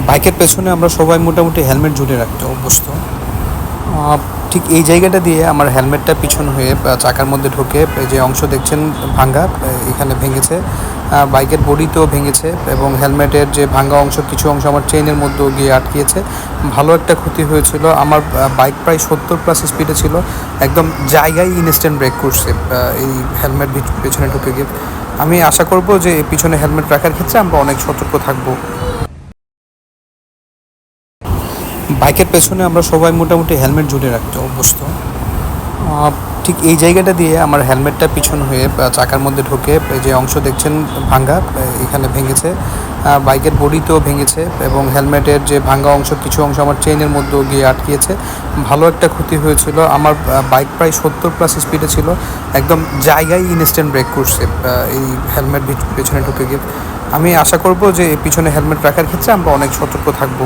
বাইকের পেছনে আমরা সবাই মোটামুটি হেলমেট ঝুলিয়ে রাখতে অভ্যস্ত। ঠিক এই জায়গাটা দিয়ে আমার হেলমেটটা পিছন হয়ে চাকার মধ্যে ঢুকে যে অংশ দেখছেন ভাঙ্গা, এখানে ভেঙেছে। বাইকের বডিতেও ভেঙেছে এবং হেলমেটের যে ভাঙ্গা অংশ, কিছু অংশ আমার চেইনের মধ্যেও গিয়ে আটকিয়েছে। ভালো একটা ক্ষতি হয়েছিল। আমার বাইক প্রায় 70+ স্পিডে ছিল, একদম জায়গায় ইনস্ট্যান্ট ব্রেক করছে এই হেলমেট পেছনে ঢুকে গিয়ে। আমি আশা করব যে পিছনে হেলমেট রাখার ক্ষেত্রে আমরা অনেক সতর্ক থাকবো। বাইকের পেছনে আমরা সবাই মোটামুটি হেলমেট ঝুলিয়ে রাখতে অভ্যস্ত। ঠিক এই জায়গাটা দিয়ে আমার হেলমেটটা পিছন হয়ে চাকার মধ্যে ঢুকে যে অংশ দেখছেন ভাঙ্গা, এখানে ভেঙেছে। বাইকের বডিতেও ভেঙেছে এবং হেলমেটের যে ভাঙ্গা অংশ, কিছু অংশ আমার চেইনের মধ্যেও গিয়ে আটকিয়েছে। ভালো একটা ক্ষতি হয়েছিল। আমার বাইক প্রায় 70+ স্পিডে ছিল, একদম জায়গায় ইনস্ট্যান্ট ব্রেক করছে এই হেলমেট পেছনে ঢুকে গিয়ে। আমি আশা করব যে পিছনে হেলমেট রাখার ক্ষেত্রে আমরা অনেক সতর্ক থাকবো।